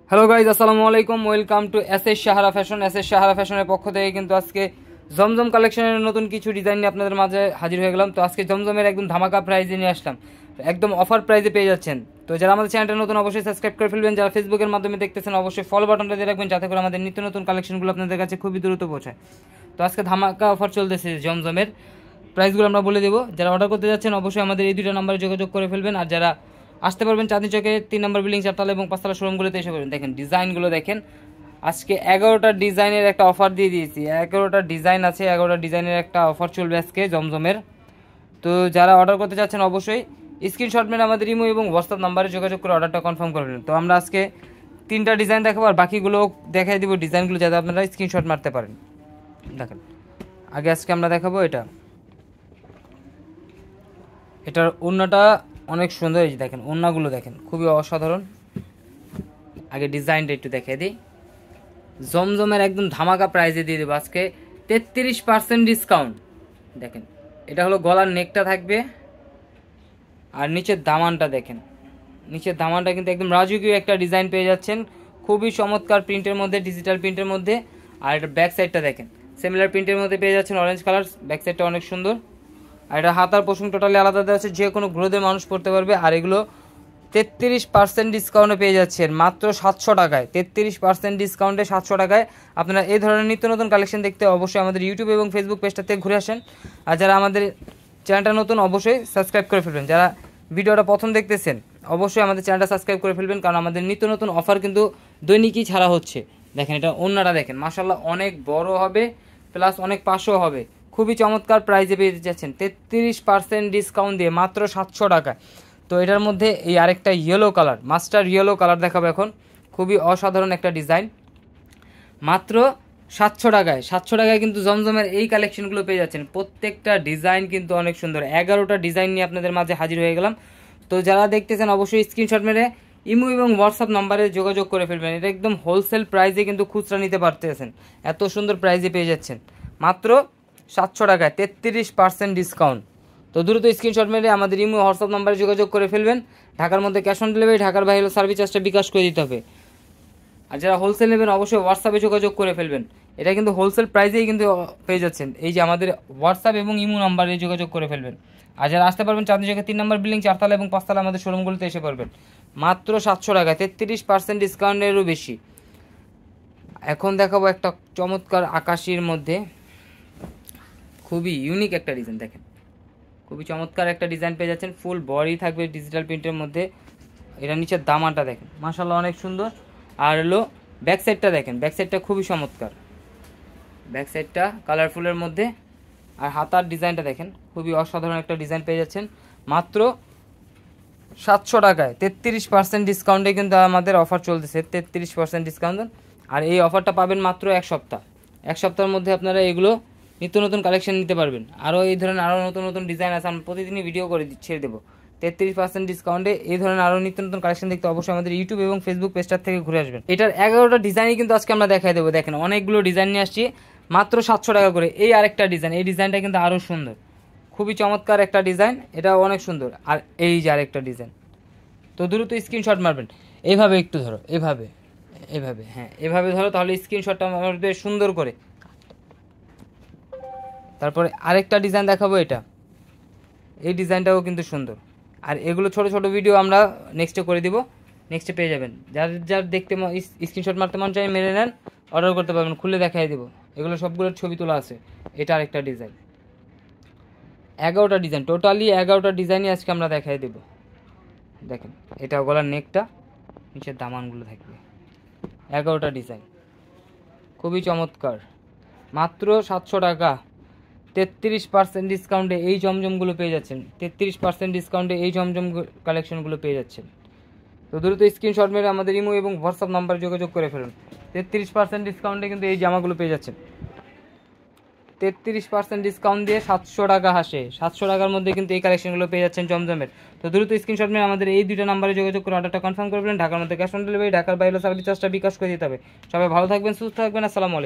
Hello guys, আসসালামু আলাইকুম। Welcome to SS Sahara fashion. SS Sahara ফ্যাশনের পক্ষ থেকে কিন্তু আজকে জমজম কালেকশনের নতুন কিছু ডিজাইন নিয়ে আপনাদের মাঝে হাজির হয়ে গেলাম। তো আজকে জমজমের একদম ধামাকা প্রাইজে নিয়ে আসলাম, একদম অফার প্রাইজে পেয়ে যাচ্ছেন। তো যারা আমাদের চ্যানেলটা নতুন অবশ্যই সাবস্ক্রাইব করে ফেলবেন, যারা ফেসবুকের মাধ্যমে দেখতেছেন অবশ্যই ফলো বাটনটা দিয়ে রাখবেন, যাতে করে আমাদের নিত্য নতুন কালেকশনগুলো আপনাদের কাছে খুবই দ্রুত পৌঁছায়। তো আজকে ধামাকা অফার চলতেছে জমজমের, প্রাইসগুলো আমরা বলে দেবো। যারা অর্ডার করতে যাচ্ছেন অবশ্যই আমাদের এই দুটো নাম্বারে যোগাযোগ করে ফেলবেন, আর যারা আসতে পারবেন চাঁদনী চকে 3 নম্বর বিল্ডিং 4 তলা এবং 5 তলা শোরুমগুলোতে এসে পারবেন। দেখেন ডিজাইনগুলো দেখেন, আজকে 11টা ডিজাইনের একটা অফার দিয়ে দিয়েছি। 11টা ডিজাইন আছে, 11টা ডিজাইনের একটা অফার চলবে আজকে জমজমের। তো যারা অর্ডার করতে চাচ্ছেন অবশ্যই স্ক্রিনশট মেরে আমাদের ইমো এবং হোয়াটসঅ্যাপ নাম্বারে যোগাযোগ করে অর্ডারটা কনফার্ম করবেন। তো আমরা আজকে 3টা ডিজাইন দেখাবো, আর বাকিগুলো দেখাই দিব ডিজাইনগুলো, যাতে আপনারা স্ক্রিনশট মারতে পারেন। দেখেন আগে আজকে আমরা দেখাবো এটার ওড়নাটা অনেক সুন্দর। এই যে দেখেন ওড়নাগুলো দেখেন, খুবই অসাধারণ। আগে ডিজাইনটা একটু দেখিয়ে দিই। জমজমের একদম ধামাকা প্রাইজে দিয়ে দেবো আজকে 33% ডিসকাউন্ট। দেখেন এটা হলো গলার নেকটা থাকবে, আর নিচের দামানটা দেখেন, নিচের দামানটা কিন্তু একদম রাজকীয় একটা ডিজাইন পেয়ে যাচ্ছেন, খুবই চমৎকার প্রিন্টের মধ্যে, ডিজিটাল প্রিন্টের মধ্যে। আর এটা ব্যাক সাইডটা দেখেন, সিমিলার প্রিন্টের মধ্যে পেয়ে যাচ্ছেন, অরেঞ্জ কালার। ব্যাক সাইডটা অনেক সুন্দর। আর এটা হাতার পোষণ টোটালি আলাদা দেওয়া আছে, যে কোনো গ্রোদের মানুষ পড়তে পারবে। আর এগুলো 33% ডিসকাউন্টে পেয়ে যাচ্ছেন মাত্র 700 টাকায়। 33% ডিসকাউন্টে 700 টাকায় আপনারা এই ধরনের নিত্য নতুন কালেকশন দেখতে অবশ্যই আমাদের ইউটিউব এবং ফেসবুক পেজটা থেকে ঘুরে আসেন। আর যারা আমাদের চ্যানেলটা নতুন অবশ্যই সাবস্ক্রাইব করে ফেলবেন। যারা ভিডিওটা প্রথম দেখতেছেন অবশ্যই আমাদের চ্যানেলটা সাবস্ক্রাইব করে ফেলবেন, কারণ আমাদের নিত্য নতুন অফার কিন্তু দৈনিকই ছাড়া হচ্ছে। দেখেন এটা ওড়নাটা দেখেন, মাশাআল্লাহ অনেক বড় হবে, প্লাস অনেক পাশও হবে। খুবই চমৎকার প্রাইজে পেয়ে যাচ্ছেন 33% ডিসকাউন্ট দিয়ে মাত্র 700 টাকায়। তো এটার মধ্যে এই আরেকটা yellow colour, master yellow colour দেখাবো এখন, খুবই অসাধারণ একটা ডিজাইন। মাত্র 700 টাকায়, 700 টাকায় কিন্তু জমজমের এই কালেকশনগুলো পেয়ে যাচ্ছেন। প্রত্যেকটা ডিজাইন কিন্তু অনেক সুন্দর। 11টা ডিজাইন নিয়ে আপনাদের মাঝে হাজির হয়ে গেলাম। তো যারা দেখতেছেন অবশ্যই স্ক্রিনশট মেরে ইমো এবং হোয়াটসঅ্যাপ নাম্বারে যোগাযোগ করে ফেলবেন। এটা একদম হোলসেল প্রাইসে কিন্তু খুচরা নিতে পারতেছেন, এত সুন্দর প্রাইসে পেয়ে যাচ্ছেন মাত্র 700 টাকায় 33% ডিসকাউন্ট। তো দ্রুত স্ক্রিনশট মেরে আমাদের ইমো হোয়াটসঅ্যাপ নাম্বারে যোগাযোগ করে ফেলবেন। ঢাকার মধ্যে ক্যাশ অন ডেলিভারি, ঢাকার বাইরে সার্ভিস চার্জটা বিকাশ করে দিতে হবে। আর যারা হোলসেল নেবেন অবশ্যই হোয়াটসঅ্যাপে যোগাযোগ করে ফেলবেন। এটা কিন্তু হোলসেল প্রাইসেই কিন্তু পেয়ে যাচ্ছেন। এই যে আমাদের হোয়াটসঅ্যাপ এবং ইমো নাম্বারে যোগাযোগ করে ফেলবেন। আর যারা আসতে পারবেন চাঁদনী চকে 3 নম্বর বিল্ডিং 4 তলা এবং 5 তলা আমাদের শোরুমগুলোতে এসে পারবেন মাত্র 700 টাকায় 33% ডিসকাউন্টেরও বেশি। এখন দেখাবো একটা চমৎকার আকাশির মধ্যে, খুবই ইউনিক একটা ডিজাইন। দেখেন খুবই চমৎকার একটা ডিজাইন পেয়ে যাচ্ছেন, ফুল বডি থাকবে ডিজিটাল প্রিন্টের মধ্যে। এটা নিচের দামানটা দেখেন, মাশাআল্লাহ অনেক সুন্দর। আর হলো ব্যাক সাইডটা দেখেন, ব্যাক সাইডটা খুবই চমৎকার, ব্যাক সাইডটা কালারফুলের মধ্যে। আর হাতার ডিজাইনটা দেখেন, খুবই অসাধারণ একটা ডিজাইন পেয়ে যাচ্ছেন মাত্র 700 টাকায় 33% ডিসকাউন্টে কিন্তু আমাদের অফার চলতেছে, 33% ডিসকাউন্ট। আর এই অফারটা পাবেন মাত্র এক সপ্তাহ। এক সপ্তাহের মধ্যে আপনারা এগুলো নিত্য নতুন কালেকশন নিতে পারবেন। আরও এই ধরনের আরও নতুন নতুন ডিজাইন আছে, আমি প্রতিদিনই ভিডিও করে ছেড়ে দেবো। 33% ডিসকাউন্টে এই ধরনের আরও নিত্য নতুন কালেকশন দেখতে অবশ্যই আমাদের ইউটিউব এবং ফেসবুক পেজটার থেকে ঘুরে আসবেন। এটার 11টা ডিজাইনই কিন্তু আজকে আমরা দেখাই দেবো। দেখেন অনেকগুলো ডিজাইন নিয়ে আসছি মাত্র 700 টাকা করে। এই আরেকটা ডিজাইন, এই ডিজাইনটা কিন্তু আরও সুন্দর, খুবই চমৎকার একটা ডিজাইন, এটা অনেক সুন্দর। আর এই যে আরেকটা ডিজাইন, তো দ্রুত স্ক্রিনশট মারবেন। এইভাবে একটু ধরো, এভাবে এভাবে, হ্যাঁ এভাবে ধরো, তাহলে স্ক্রিনশটটা মারবে সুন্দর করে। তারপরে আরেকটা ডিজাইন দেখাবো, এটা এই ডিজাইনটাও কিন্তু সুন্দর। আর এগুলো ছোট ছোট ভিডিও আমরা নেক্সটে করে দিব, নেক্সটে পেয়ে যাবেন। যার যার দেখতে স্ক্রিনশট মারতে মন চাই মেরে নেন, অর্ডার করতে পারবেন, খুলে দেখাই দেবো। এগুলো সবগুলোর ছবি তোলা আছে। এটা আরেকটা ডিজাইন, 11টা ডিজাইন, টোটালি 11টা ডিজাইনই আজকে আমরা দেখাই দেবো। দেখেন এটা গলার নেকটা, নিচের দামানগুলো থাকবে। 11টা ডিজাইন খুবই চমৎকার, মাত্র 700 টাকা 33% ডিসকাউন্টে এই জমজমগুলো পেয়ে যাচ্ছেন। 33% ডিসকাউন্টে এই জমজম কালেকশনগুলো পেয়ে যাচ্ছেন। তো দ্রুত স্ক্রিনশট মেরে আমাদের ইমো এবং হোয়াটসঅ্যাপ নাম্বারে যোগাযোগ করে ফেলুন। 33% ডিসকাউন্টে কিন্তু এই জামাগুলো পেয়ে যাচ্ছেন। 33% ডিসকাউন্ট দিয়ে 700 টাকা হাসে, 700 টাকার মধ্যে কিন্তু এই কালেকশনগুলো পেয়ে যাচ্ছেন জমজমের। তো দ্রুত স্ক্রিনশট মেরে আমাদের এই দুটো নাম্বারে যোগাযোগ করে অর্ডারটা কনফার্ম করবেন। ঢাকার মধ্যে ক্যাশ অন ডেলিভারি, ঢাকার বাইরে সার্ভিস চার্জটা বিকাশ করে দিতে হবে। সবাই ভালো থাকবেন, সুস্থ থাকবেন, আসসালামু আলাইকুম।